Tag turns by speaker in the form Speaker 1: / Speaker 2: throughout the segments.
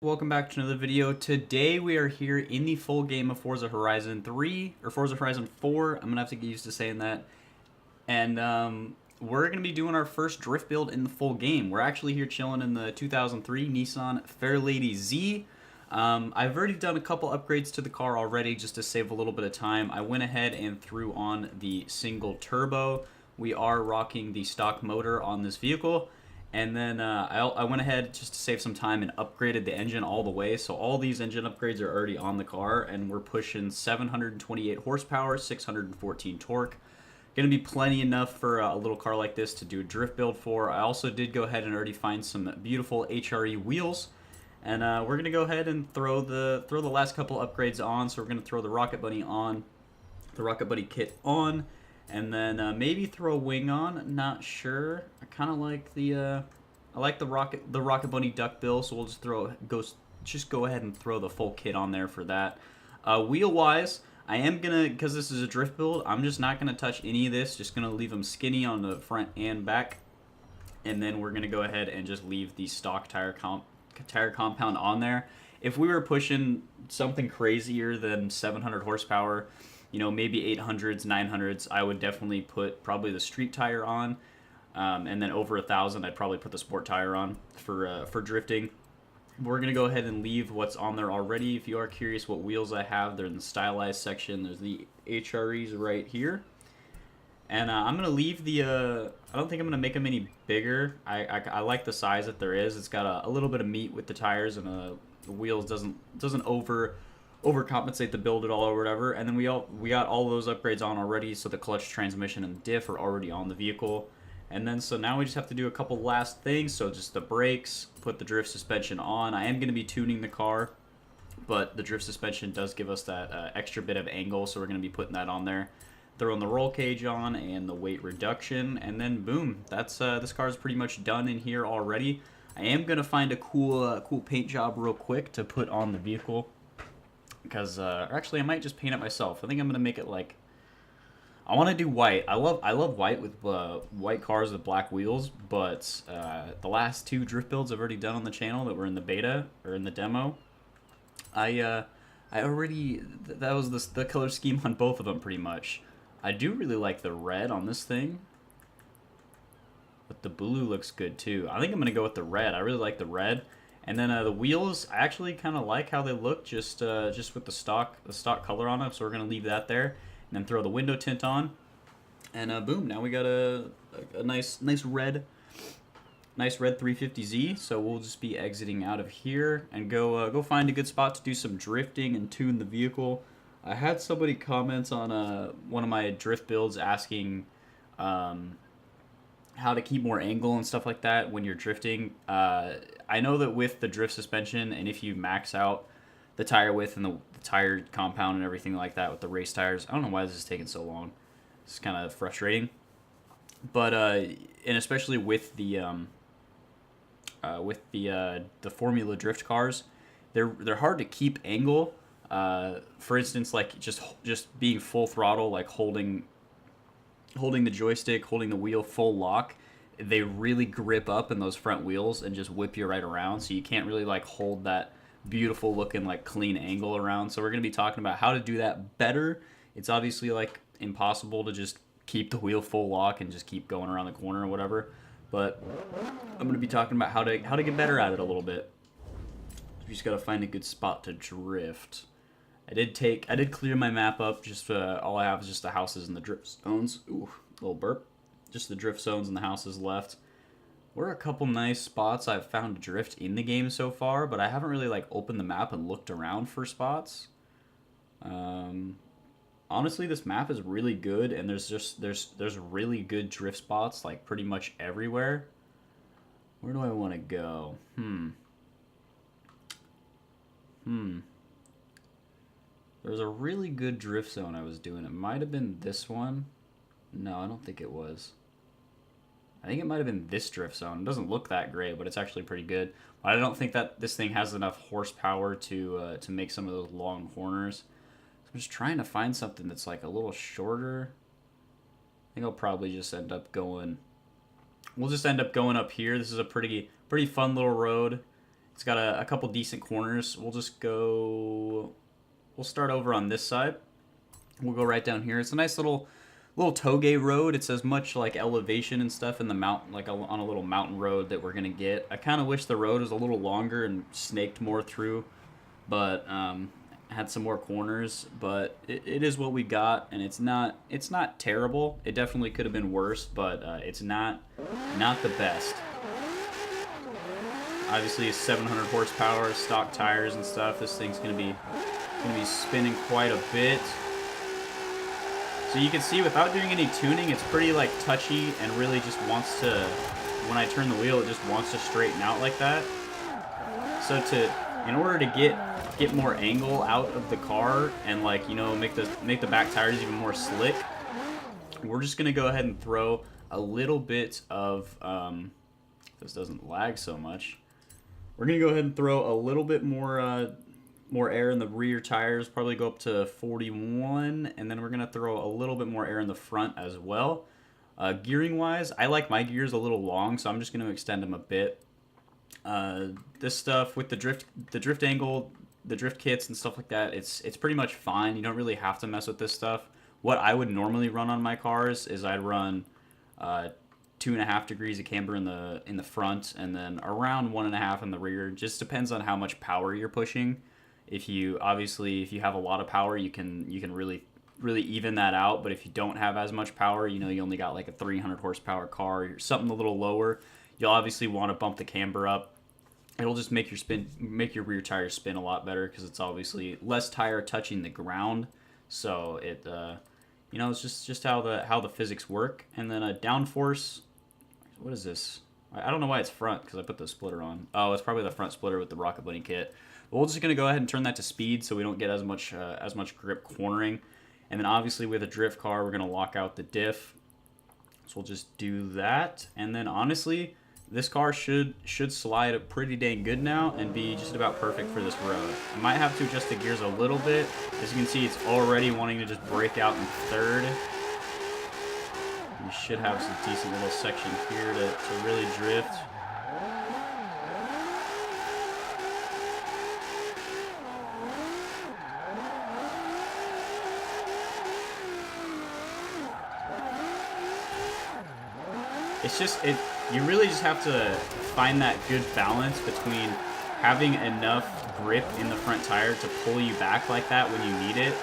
Speaker 1: Welcome back to another video. Today we are here in the full game of Forza Horizon 3, or Forza Horizon 4. I'm going to have to get used to saying that. And we're going to be doing our first drift build in the full game. We're actually here chilling in the 2003 Nissan Fairlady Z. I've already done a couple upgrades to the car already just to save a little bit of time. I went ahead and threw on the single turbo. We are rocking the stock motor on this vehicle. And then I went ahead just to save some time and upgraded the engine all the way. So all these engine upgrades are already on the car, and we're pushing 728 horsepower, 614 torque. Going to be plenty enough for a little car like this to do a drift build for. I also did go ahead and already find some beautiful HRE wheels. And we're going to go ahead and throw the last couple upgrades on. So we're going to throw the Rocket Bunny on, the Rocket Bunny kit on. And then maybe throw a wing on. Not sure. I kind of like the Rocket Bunny duck bill, so we'll just go ahead and throw the full kit on there for that. Wheel wise, I am gonna, because this is a drift build, I'm just not gonna touch any of this. Just gonna leave them skinny on the front and back, and then we're gonna go ahead and just leave the stock tire compound on there. If we were pushing something crazier than 700 horsepower, you know, maybe 800s, 900s, I would definitely put probably the street tire on. And then over 1,000, I'd probably put the sport tire on for drifting. We're going to go ahead and leave what's on there already. If you are curious what wheels I have, they're in the stylized section. There's the HREs right here. And I'm going to leave the, I don't think I'm going to make them any bigger. I like the size that there is. It's got a little bit of meat with the tires, and the wheels doesn't overcompensate the build at all or whatever. And then we got all those upgrades on already, so the clutch, transmission, and the diff are already on the vehicle. And then so now we just have to do a couple last things. So just the brakes, put the drift suspension on. I am going to be tuning the car, but the drift suspension does give us that extra bit of angle, so we're going to be putting that on there. Throwing the roll cage on and the weight reduction, and then boom, that's this car is pretty much done in here already. I am going to find a cool paint job real quick to put on the vehicle, because actually I might just paint it myself. I think I'm going to make it like, I want to do white. I love white with white cars with black wheels, but the last two drift builds I've already done on the channel that were in the beta or in the demo, I already, that was the color scheme on both of them pretty much. I do really like the red on this thing, but the blue looks good too. I think I'm gonna go with the red. I really like the red. And then the wheels, I actually kind of like how they look just with the stock color on them. So we're gonna leave that there. And then throw the window tint on, and boom! Now we got a nice red 350Z. So we'll just be exiting out of here and go find a good spot to do some drifting and tune the vehicle. I had somebody comment on one of my drift builds asking how to keep more angle and stuff like that when you're drifting. I know that with the drift suspension, and if you max out the tire width and the tire compound and everything like that with the race tires. I don't know why this is taking so long. It's kind of frustrating. But and especially with the Formula Drift cars, they're hard to keep angle. For instance, like just being full throttle, like holding the joystick, holding the wheel full lock, they really grip up in those front wheels and just whip you right around. So you can't really like hold that beautiful looking like clean angle around. So we're going to be talking about how to do that better. It's obviously like impossible to just keep the wheel full lock and just keep going around the corner or whatever, but I'm going to be talking about how to get better at it a little bit. We just got to find a good spot to drift. I did clear my map up. Just all I have is just the houses and the drift zones. Ooh, little burp. Just the drift zones and the houses left. What are a couple nice spots I've found to drift in the game so far, but I haven't really like opened the map and looked around for spots. Honestly, this map is really good, and there's really good drift spots like pretty much everywhere. Where do I want to go? There's a really good drift zone I was doing. It might have been this one. No, I don't think it was. I think it might have been this drift zone. It doesn't look that great, but it's actually pretty good. But I don't think that this thing has enough horsepower to make some of those long corners. So I'm just trying to find something that's like a little shorter. I think I'll probably just end up going. We'll just end up going up here. This is a pretty fun little road. It's got a couple decent corners. We'll just go... We'll start over on this side. We'll go right down here. It's a nice little toge road. It's as much like elevation and stuff in the mountain, like on a little mountain road that we're gonna get. I kind of wish the road was a little longer and snaked more through, but had some more corners. But it is what we got, and it's not terrible. It definitely could have been worse, but it's not the best. Obviously, 700 horsepower, stock tires and stuff. This thing's gonna be spinning quite a bit. So you can see without doing any tuning, it's pretty like touchy and really just wants to, when I turn the wheel, it just wants to straighten out like that. So in order to get more angle out of the car and like, you know, make the back tires even more slick, we're just gonna go ahead and throw a little bit of, if this doesn't lag so much, we're gonna go ahead and throw a little bit more air in the rear tires, probably go up to 41, and then we're going to throw a little bit more air in the front as well. Gearing wise, I like my gears a little long, so I'm just going to extend them a bit. This stuff with the drift angle, the drift kits and stuff like that, it's pretty much fine. You don't really have to mess with this stuff. What I would normally run on my cars is I'd run 2.5 degrees of camber in the front, and then around 1.5 in the rear. Just depends on how much power you're pushing. If you have a lot of power, you can really even that out. But if you don't have as much power, you know, you only got like a 300 horsepower car or something a little lower, you'll obviously want to bump the camber up. It'll just make your rear tires spin a lot better because it's obviously less tire touching the ground. So it you know, it's just how the physics work. And then a downforce. What is this? I don't know why it's front because I put the splitter on. Oh, it's probably the front splitter with the Rocket Bunny kit. But we're just going to go ahead and turn that to speed so we don't get as much grip cornering. And then obviously with a drift car, we're going to lock out the diff. So we'll just do that. And then honestly, this car should slide pretty dang good now and be just about perfect for this road. I might have to adjust the gears a little bit. As you can see, it's already wanting to just break out in third. We should have some decent little section here to really drift. It's just, you really just have to find that good balance between having enough grip in the front tire to pull you back like that when you need it,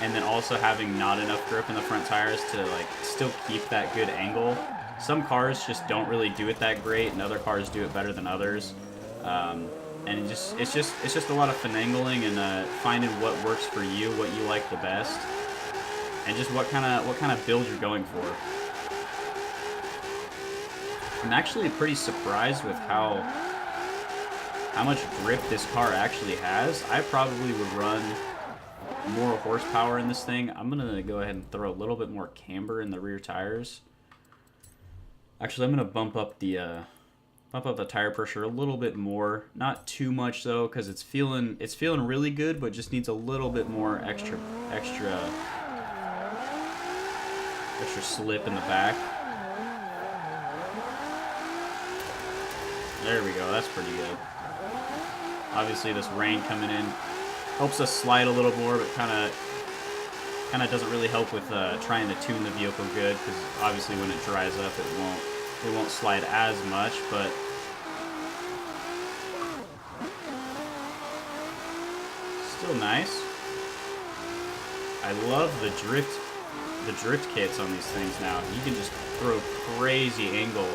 Speaker 1: and then also having not enough grip in the front tires to like still keep that good angle. Some cars just don't really do it that great, and other cars do it better than others. And it's just a lot of finagling and finding what works for you, what you like the best, and just what kind of build you're going for. I'm actually pretty surprised with how much grip this car actually has. I probably would run more horsepower in this thing. I'm gonna go ahead and throw a little bit more camber in the rear tires. Actually, I'm gonna bump up the tire pressure a little bit more. Not too much though, because it's feeling really good, but just needs a little bit more extra slip in the back. There we go, that's pretty good. Obviously this rain coming in helps us slide a little more, but kind of doesn't really help with trying to tune the vehicle good, because obviously when it dries up it won't slide as much, but still nice. I love the drift kits on these things now. You can just throw crazy angle.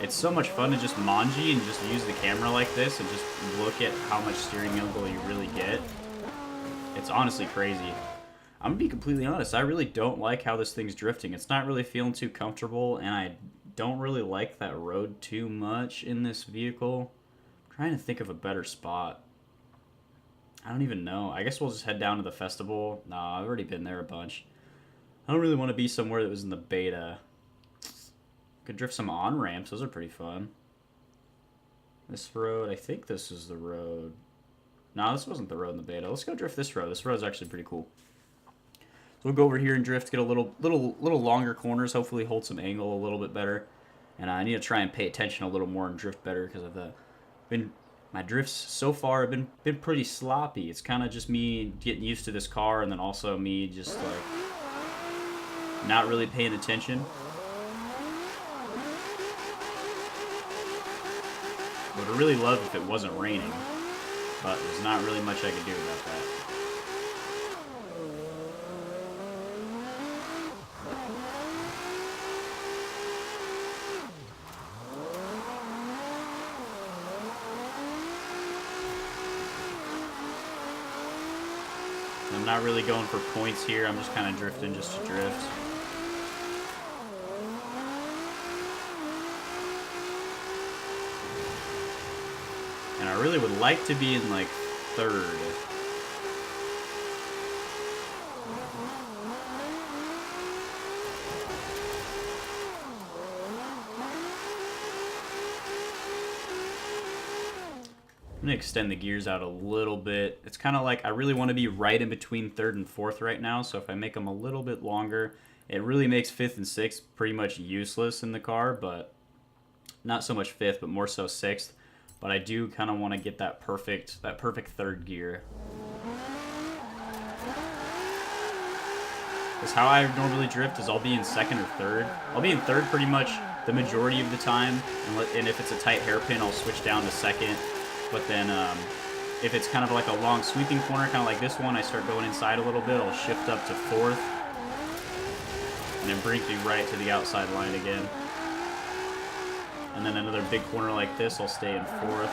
Speaker 1: It's so much fun to just manji and just use the camera like this and just look at how much steering angle you really get. It's honestly crazy. I'm gonna be completely honest, I really don't like how this thing's drifting. It's not really feeling too comfortable, and I don't really like that road too much in this vehicle. I'm trying to think of a better spot. I don't even know. I guess we'll just head down to the festival. Nah, I've already been there a bunch. I don't really want to be somewhere that was in the beta. Could drift some on-ramps. Those are pretty fun. This road, I think this is the road. No, this wasn't the road in the beta. Let's go drift this road. This road's actually pretty cool. So we'll go over here and drift, get a little longer corners, hopefully hold some angle a little bit better. And I need to try and pay attention a little more and drift better, because I've been my drifts so far have been pretty sloppy. It's kind of just me getting used to this car, and then also me just like not really paying attention. I would really love if it wasn't raining, but there's not really much I could do about that. I'm not really going for points here. I'm just kind of drifting just to drift. And I really would like to be in like third. I'm going to extend the gears out a little bit. It's kind of like I really want to be right in between third and fourth right now, so if I make them a little bit longer, it really makes fifth and sixth pretty much useless in the car, but not so much fifth, but more so sixth. But I do kind of want to get that perfect third gear. Because how I normally drift is I'll be in second or third. I'll be in third pretty much the majority of the time, and if it's a tight hairpin, I'll switch down to second. But then if it's kind of like a long sweeping corner, kind of like this one, I start going inside a little bit, I'll shift up to fourth, and then bring me right to the outside line again. And then another big corner like this, I'll stay in fourth.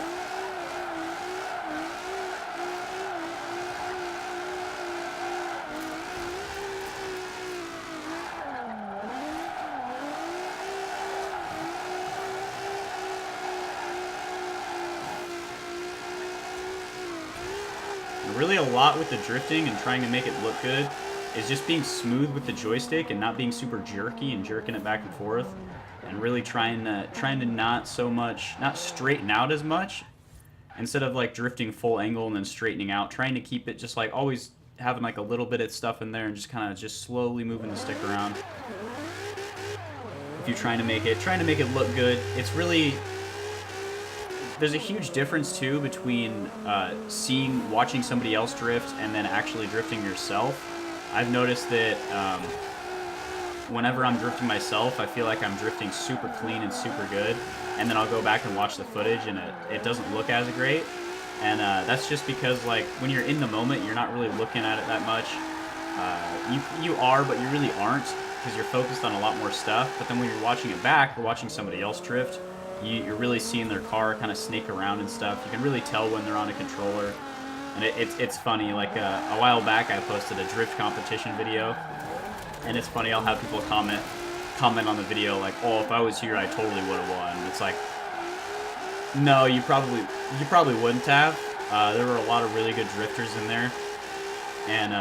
Speaker 1: Really a lot with the drifting and trying to make it look good is just being smooth with the joystick and not being super jerky and jerking it back and forth, and really trying to not straighten out as much, instead of like drifting full angle and then straightening out, trying to keep it just like always having like a little bit of stuff in there and just kind of just slowly moving the stick around. If you're trying to make it look good, it's really, there's a huge difference too between watching somebody else drift and then actually drifting yourself. I've noticed that whenever I'm drifting myself, I feel like I'm drifting super clean and super good, and then I'll go back and watch the footage and it doesn't look as great. And that's just because like when you're in the moment, you're not really looking at it that much. You are, but you really aren't, because you're focused on a lot more stuff. But then when you're watching it back or watching somebody else drift, you're really seeing their car kind of snake around and stuff. You can really tell when they're on a controller. And it's funny, like a while back I posted a drift competition video, and it's funny, I'll have people comment on the video like, oh, if I was here I totally would have won. And it's like, no, you probably wouldn't have. There were a lot of really good drifters in there, and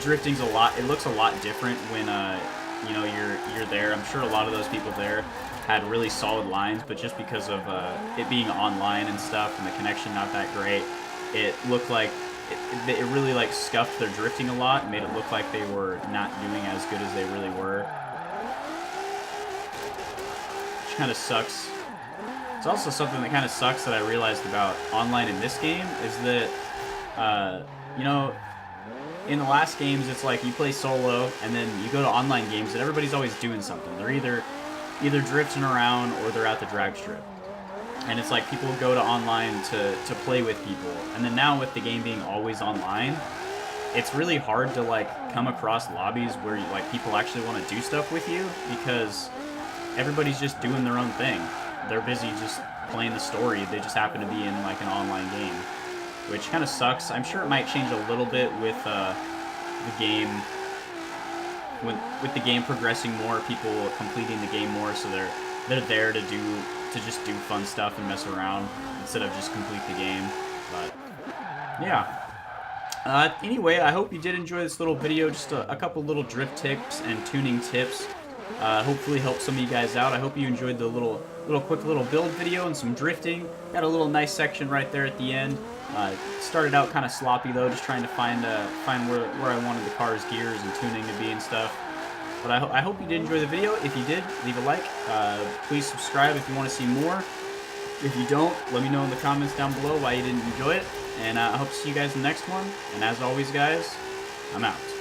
Speaker 1: drifting's it looks a lot different when you know, you're there. I'm sure a lot of those people there had really solid lines, but just because of it being online and stuff and the connection not that great, it looked like it really like scuffed their drifting a lot and made it look like they were not doing as good as they really were, which kind of sucks. It's also something that kind of sucks that I realized about online in this game is that you know, in the last games, it's like you play solo, and then you go to online games, and everybody's always doing something. They're either drifting around or they're at the drag strip. And it's like people go to online to play with people. And then now with the game being always online, it's really hard to like come across lobbies where like people actually want to do stuff with you, because everybody's just doing their own thing. They're busy just playing the story. They just happen to be in like an online game, which kind of sucks. I'm sure it might change a little bit with the game, with the game progressing more, people completing the game more, so they're there to just do fun stuff and mess around instead of just complete the game. But yeah. Anyway, I hope you did enjoy this little video, just a couple little drift tips and tuning tips. Hopefully help some of you guys out. I hope you enjoyed the quick little build video and some drifting. Got a little nice section right there at the end. Started out kind of sloppy though, just trying to find where I wanted the car's gears and tuning to be and stuff. But I hope you did enjoy the video. If you did, leave a like. Please subscribe if you want to see more. If you don't, let me know in the comments down below why you didn't enjoy it. And I hope to see you guys in the next one. And as always, guys, I'm out.